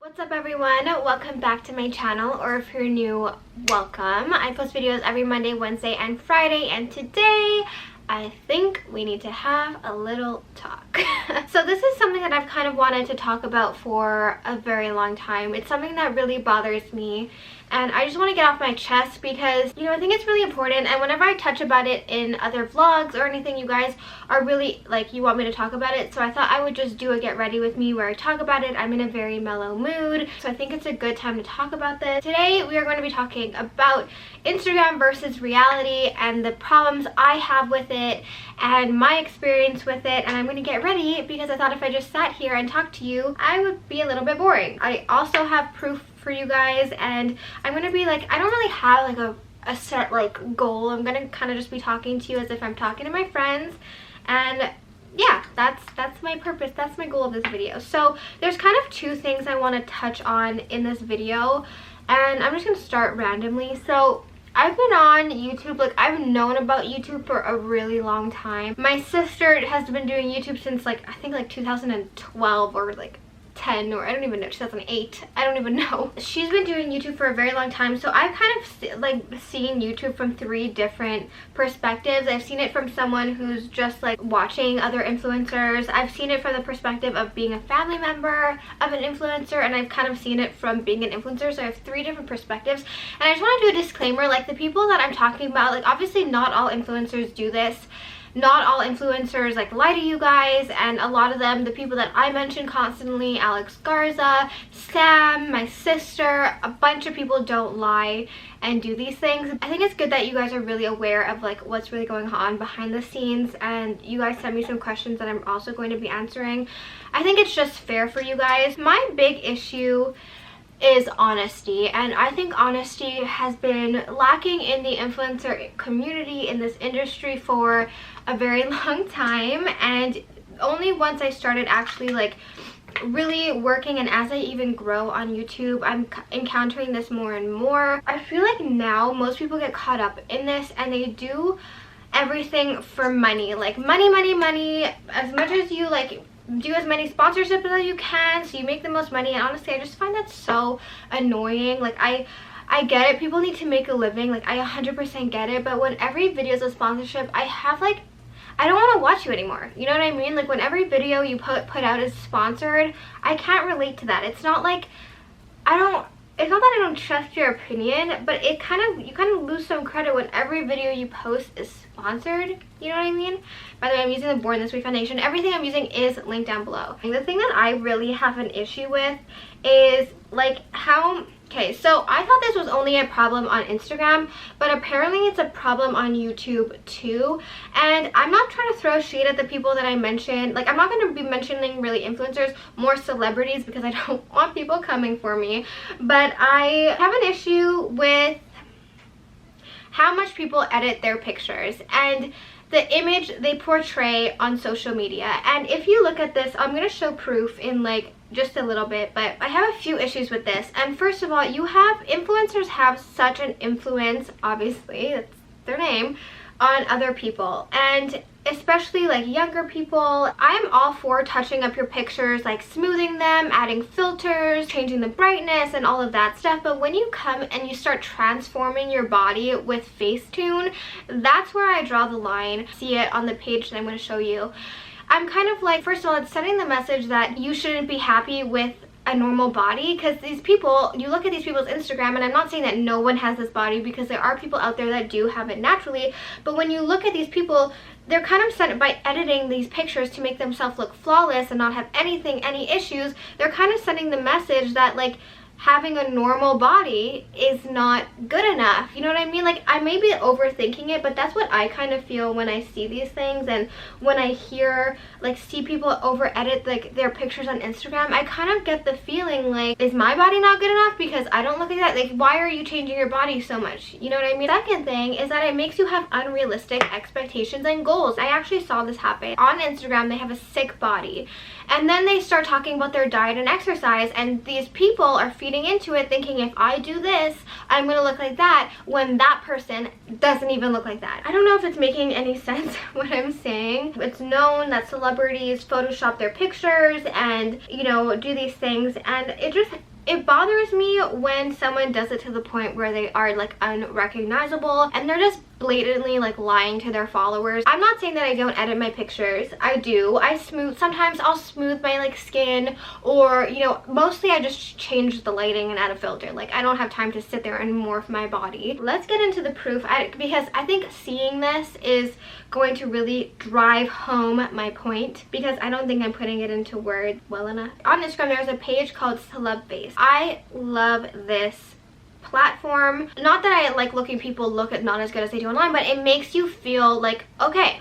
What's up everyone? Welcome back to my channel, or if you're new, welcome. I post videos every Monday, Wednesday, and Friday, and today I think we need to have a little talk. So this is something that I've kind of wanted to talk about for a very long time. It's something that really bothers me, and I just want to get off my chest because, you know, I think it's really important, and whenever I touch about it in other vlogs or anything, you guys are really, like, you want me to talk about it, so I thought I would just do a get ready with me where I talk about it. I'm in a very mellow mood, so I think it's a good time to talk about this. Today, we are going to be talking about Instagram versus reality and the problems I have with it and my experience with it, and I'm going to get ready because I thought if I just sat here and talked to you, I would be a little bit boring. I also have proof for you guys, and I'm going to be like, I don't really have like a set like goal. I'm going to kind of just be talking to you as if I'm talking to my friends, and yeah, that's my purpose. That's my goal of this video. So there's kind of two things I want to touch on in this video, and I'm just going to start randomly. So I've been on YouTube, like I've known about YouTube for a really long time. My sister has been doing YouTube since like, I think like 2012 or like 10, or I don't even know, 2008, I don't even know. She's been doing YouTube for a very long time, so I've kind of like seen YouTube from three different perspectives. I've seen it from someone who's just like watching other influencers. I've seen it from the perspective of being a family member of an influencer, and I've kind of seen it from being an influencer. So I have three different perspectives, and I just want to do a disclaimer, like the people that I'm talking about, like obviously not all influencers do this. Not all influencers like lie to you guys, and a lot of them, the people that I mention constantly, Alex Garza, Sam, my sister, a bunch of people don't lie and do these things. I think it's good that you guys are really aware of like what's really going on behind the scenes, and you guys sent me some questions that I'm also going to be answering. I think it's just fair for you guys. My big issue is honesty, and I think honesty has been lacking in the influencer community in this industry for a very long time, and only once I started actually like really working, and as I even grow on YouTube, I'm encountering this more and more. I feel like now most people get caught up in this, and they do everything for money, like money, money, money. As much as you like do as many sponsorships as you can so you make the most money, and honestly I just find that so annoying. Like I get it, people need to make a living, like I 100% get it, but when every video is a sponsorship, I have like, I don't want to watch you anymore, you know what I mean? Like when every video you put out is sponsored, I can't relate to that. It's not like it's not that I don't trust your opinion, but you kind of lose some credit when every video you post is sponsored, you know what I mean? By the way, I'm using the Born This Way foundation. Everything I'm using is linked down below. And the thing that I really have an issue with is like how, okay, so I thought this was only a problem on Instagram, but apparently it's a problem on YouTube too. And I'm not trying to throw shade at the people that I mentioned. Like I'm not going to be mentioning really influencers, more celebrities, because I don't want people coming for me. But I have an issue with how much people edit their pictures and the image they portray on social media. And if you look at this, I'm going to show proof in like just a little bit, but I have a few issues with this. And first of all, influencers have such an influence, obviously that's their name, on other people, and especially like younger people. I'm all for touching up your pictures, like smoothing them, adding filters, changing the brightness and all of that stuff, but when you come and you start transforming your body with Facetune, that's where I draw the line. See it on the page that I'm going to show you. I'm kind of like, first of all, it's sending the message that you shouldn't be happy with a normal body, because these people, you look at these people's Instagram, and I'm not saying that no one has this body, because there are people out there that do have it naturally, but when you look at these people, they're kind of sent by editing these pictures to make themselves look flawless and not have any issues. They're kind of sending the message that like having a normal body is not good enough, you know what I mean? Like I may be overthinking it, but that's what I kind of feel when I see these things, and when I see people over edit like their pictures on Instagram. I kind of get the feeling like, is my body not good enough because I don't look like that? Like why are you changing your body so much, you know what I mean? Second thing is that it makes you have unrealistic expectations and goals. I actually saw this happen on Instagram. They have a sick body, and then they start talking about their diet and exercise, and these people are feeding into it thinking if I do this, I'm gonna look like that, when that person doesn't even look like that. I don't know if it's making any sense what I'm saying. It's known that celebrities Photoshop their pictures and, you know, do these things, and it just it bothers me when someone does it to the point where they are like unrecognizable and they're just blatantly like lying to their followers. I'm not saying that I don't edit my pictures. I do. Sometimes I'll smooth my like skin, or you know, mostly I just change the lighting and add a filter. Like I don't have time to sit there and morph my body. Let's get into the proof, because I think seeing this is going to really drive home my point, because I don't think I'm putting it into words well enough. On Instagram there's a page called Celeb Face. I love this platform. Not that I like looking people look at not as good as they do online, but it makes you feel like, okay,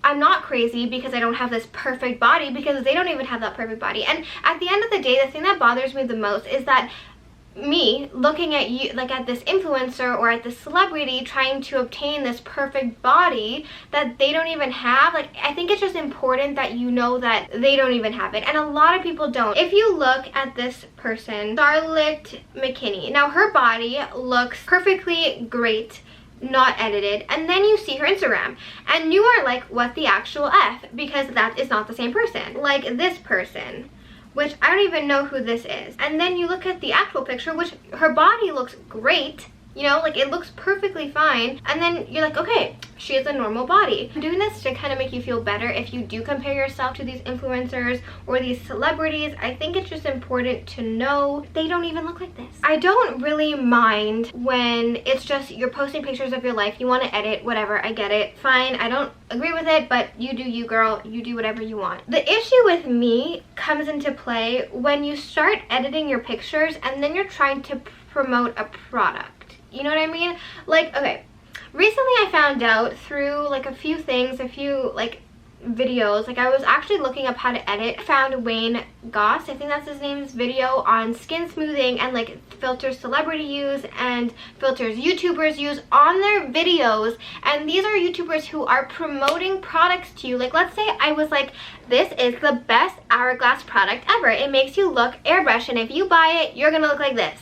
I'm not crazy because I don't have this perfect body, because they don't even have that perfect body. And at the end of the day, the thing that bothers me the most is that me looking at you, like at this influencer or at this celebrity trying to obtain this perfect body that they don't even have. Like, I think it's just important that you know that they don't even have it, and a lot of people don't. If you look at this person, Charlotte McKinney, now her body looks perfectly great, not edited, and then you see her Instagram and you are like, what the actual F, because that is not the same person. Like this person, which I don't even know who this is, and then you look at the actual picture, which her body looks great, you know, like it looks perfectly fine, and then you're like, okay, she has a normal body. I'm doing this to kind of make you feel better if you do compare yourself to these influencers or these celebrities. I think it's just important to know they don't even look like this. I don't really mind when it's just you're posting pictures of your life, you want to edit, whatever, I get it, fine. I don't agree with it, but you do you, girl, you do whatever you want. The issue with me comes into play when you start editing your pictures and then you're trying to promote a product. You know what I mean? Like, okay, recently I found out through like a few things, a few like videos, like I was actually looking up how to edit, found Wayne Goss, I think that's his name's video on skin smoothing and like filters celebrity use and filters YouTubers use on their videos. And these are YouTubers who are promoting products to you. Like, let's say I was like, this is the best hourglass product ever. It makes you look airbrush, and if you buy it, you're gonna look like this.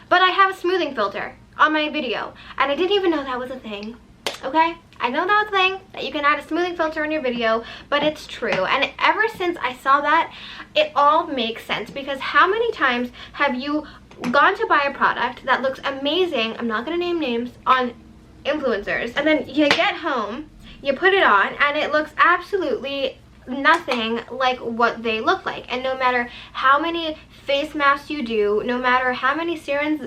But I have a smoothing filter on my video, and I didn't even know that was a thing. Okay, I know that's a thing, that you can add a smoothing filter on your video, but it's true. And ever since I saw that, it all makes sense, because how many times have you gone to buy a product that looks amazing, I'm not gonna name names, on influencers, and then you get home, you put it on, and it looks absolutely nothing like what they look like. And no matter how many face masks you do, no matter how many serums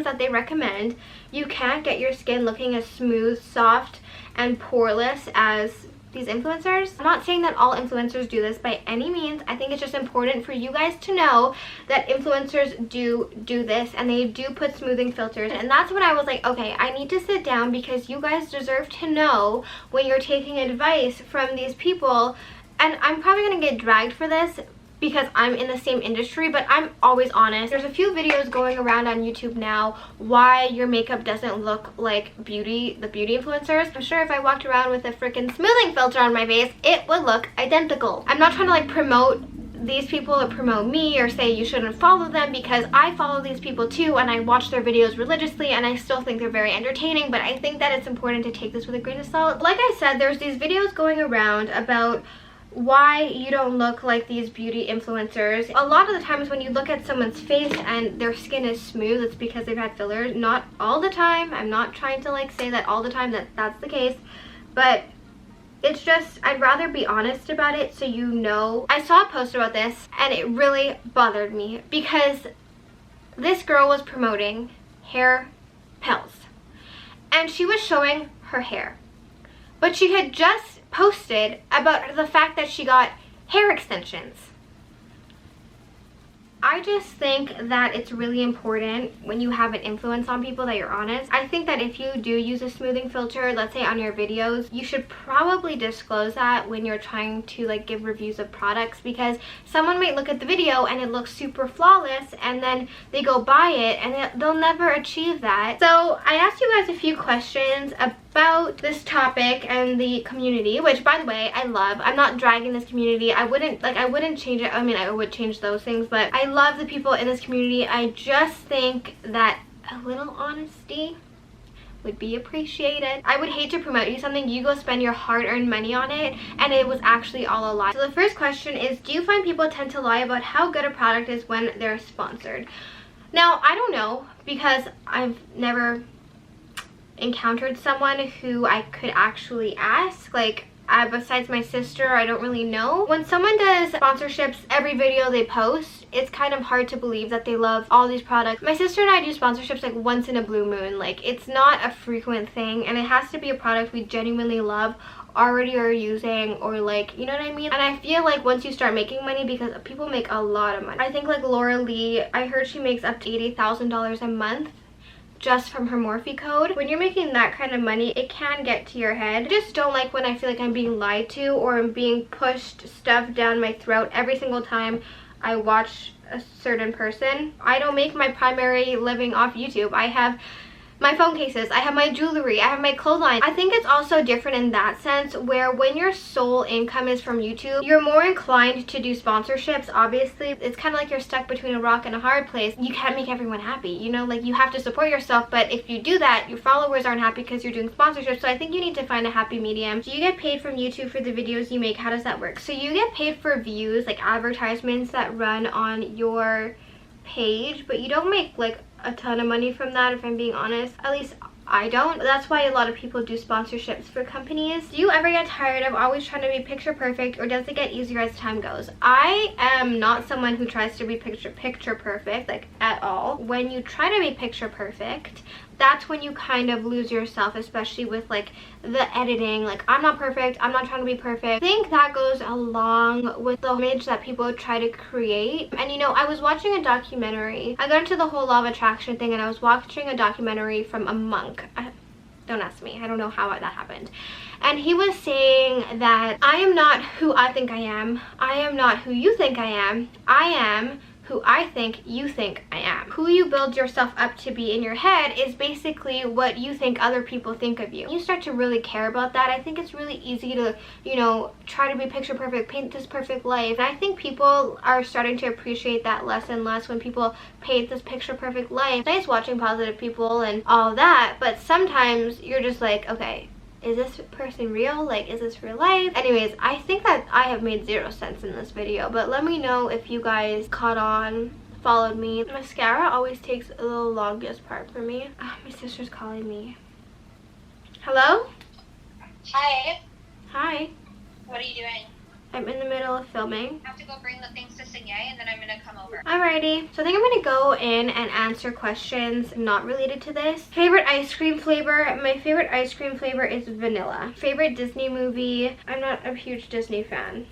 that they recommend, you can't get your skin looking as smooth, soft, and poreless as these influencers. I'm not saying that all influencers do this by any means. I think it's just important for you guys to know that influencers do this, and they do put smoothing filters. And that's when I was like, okay, I need to sit down, because you guys deserve to know when you're taking advice from these people. And I'm probably gonna get dragged for this because I'm in the same industry, but I'm always honest. There's a few videos going around on YouTube now why your makeup doesn't look like the beauty influencers. I'm sure if I walked around with a freaking smoothing filter on my face, it would look identical. I'm not trying to like promote these people or promote me or say you shouldn't follow them, because I follow these people too, and I watch their videos religiously, and I still think they're very entertaining. But I think that it's important to take this with a grain of salt. Like I said, there's these videos going around about why you don't look like these beauty influencers. A lot of the times when you look at someone's face and their skin is smooth, it's because they've had fillers. Not all the time. I'm not trying to like say that all the time that's the case, but it's just, I'd rather be honest about it so you know. I saw a post about this and it really bothered me, because this girl was promoting hair pills and she was showing her hair, but she had just posted about the fact that she got hair extensions. I just think that it's really important when you have an influence on people that you're honest. I think that if you do use a smoothing filter, let's say on your videos, you should probably disclose that when you're trying to like give reviews of products, because someone might look at the video and it looks super flawless and then they go buy it and they'll never achieve that. So I asked you guys a few questions about this topic and the community, which by the way I love. I'm not dragging this community. I wouldn't change it. I mean, I would change those things, but I love the people in this community. I just think that a little honesty would be appreciated. I would hate to promote you something, you go spend your hard-earned money on it, and it was actually all a lie. So the first question is, do you find people tend to lie about how good a product is when they're sponsored? Now, I don't know, because I've never encountered someone who I could actually ask. Like, besides my sister, I don't really know. When someone does sponsorships every video they post, it's kind of hard to believe that they love all these products. My sister and I do sponsorships like once in a blue moon. Like, it's not a frequent thing, and it has to be a product we genuinely love, already are using, or like, you know what I mean? And I feel like once you start making money, because people make a lot of money. I think like Laura Lee, I heard she makes up to $80,000 a month just from her Morphe code. When you're making that kind of money, it can get to your head. I just don't like when I feel like I'm being lied to, or I'm being pushed stuff down my throat every single time I watch a certain person. I don't make my primary living off YouTube. I have my phone cases, I have my jewelry, I have my clothesline. I think it's also different in that sense, where when your sole income is from YouTube, you're more inclined to do sponsorships. Obviously, it's kind of like you're stuck between a rock and a hard place. You can't make everyone happy, you know, like you have to support yourself, but if you do that, your followers aren't happy because you're doing sponsorships. So I think you need to find a happy medium. Do you get paid from YouTube for the videos you make? How does that work? So you get paid for views, like advertisements that run on your page, but you don't make like a ton of money from that, if I'm being honest. At least I don't. That's why a lot of people do sponsorships for companies. Do you ever get tired of always trying to be picture perfect, or does it get easier as time goes? I am not someone who tries to be picture perfect, like at all. When you try to be picture perfect, that's when you kind of lose yourself, especially with like the editing. Like, I'm not perfect, I'm not trying to be perfect. I think that goes along with the image that people try to create. And you know, I was watching a documentary. I got into the whole law of attraction thing, and I was watching a documentary from a monk. Don't ask me, I don't know how that happened. And he was saying that I am not who I think I am not who you think I am who I think you think I am. Who you build yourself up to be in your head is basically what you think other people think of you. You start to really care about that. I think it's really easy to, you know, try to be picture perfect, paint this perfect life. And I think people are starting to appreciate that less and less when people paint this picture perfect life. It's nice watching positive people and all that, but sometimes you're just like, okay, is this person real? Like, is this real life? Anyways, I think that I have made zero sense in this video, but let me know if you guys caught on, followed me. Mascara always takes the longest part for me. Oh, my sister's calling me. Hello? Hi. Hi. What are you doing? I'm in the middle of filming. I have to go bring the things to Singay, and then I'm gonna come over. Alrighty. So I think I'm gonna go in and answer questions not related to this. Favorite ice cream flavor? My favorite ice cream flavor is vanilla. Favorite Disney movie? I'm not a huge Disney fan.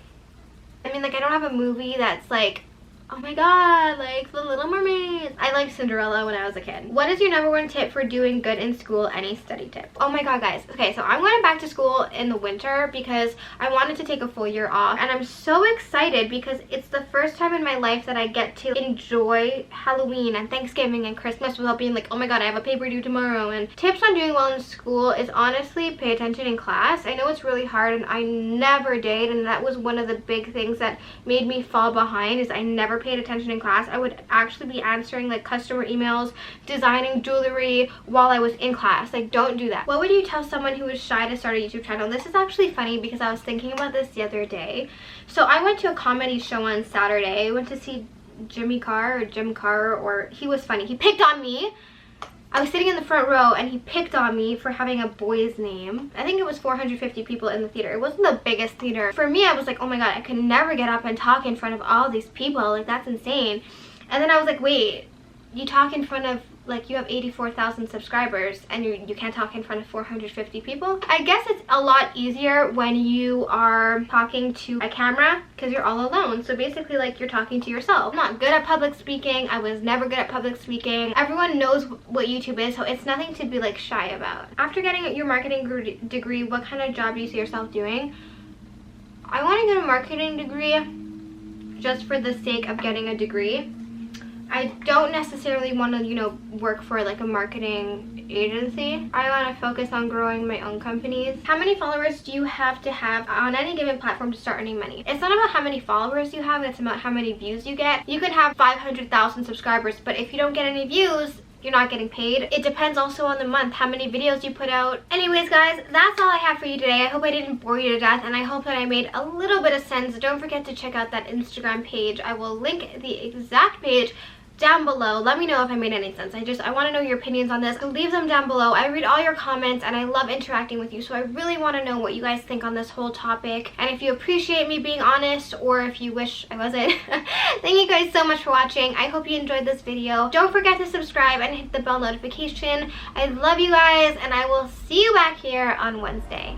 I mean, like, I don't have a movie that's like, oh my god, like The Little Mermaid. I liked Cinderella when I was a kid. What is your #1 tip for doing good in school? Any study tip? Oh my god, guys. Okay, so I'm going back to school in the winter because I wanted to take a full year off, and I'm so excited because it's the first time in my life that I get to enjoy Halloween and Thanksgiving and Christmas without being like, oh my god, I have a paper due tomorrow. And tips on doing well in school is honestly pay attention in class. I know it's really hard, and I never did, and that was one of the big things that made me fall behind, is I never paid attention in class. I would actually be answering like customer emails, designing jewelry while I was in class. Like, don't do that. What would you tell someone who is shy to start a YouTube channel? This is actually funny because I was thinking about this the other day. So I went to a comedy show on Saturday. I went to see Jim Carr, or he was funny. He picked on me. I was sitting in the front row and he picked on me for having a boy's name. I think it was 450 people in the theater. It wasn't the biggest theater. For me, I was like, oh my god, I could never get up and talk in front of all these people. Like, that's insane. And then I was like, wait, you talk in front of, like, you have 84,000 subscribers and you can't talk in front of 450 people? I guess it's a lot easier when you are talking to a camera because you're all alone. So basically, like, you're talking to yourself. I'm not good at public speaking. I was never good at public speaking. Everyone knows what YouTube is, so it's nothing to be, like, shy about. After getting your marketing degree, what kind of job do you see yourself doing? I want to get a marketing degree just for the sake of getting a degree. I don't necessarily want to, you know, work for like a marketing agency. I want to focus on growing my own companies. How many followers do you have to have on any given platform to start earning money? It's not about how many followers you have, it's about how many views you get. You can have 500,000 subscribers, but if you don't get any views, you're not getting paid. It depends also on the month, how many videos you put out. Anyways, guys, that's all I have for you today. I hope I didn't bore you to death, and I hope that I made a little bit of sense. Don't forget to check out that Instagram page. I will link the exact page down below. Let me know if I made any sense. I want to know your opinions on this. So leave them down below. I read all your comments and I love interacting with you, so I really want to know what you guys think on this whole topic. And if you appreciate me being honest, or if you wish I wasn't, thank you guys so much for watching. I hope you enjoyed this video. Don't forget to subscribe and hit the bell notification. I love you guys, and I will see you back here on Wednesday.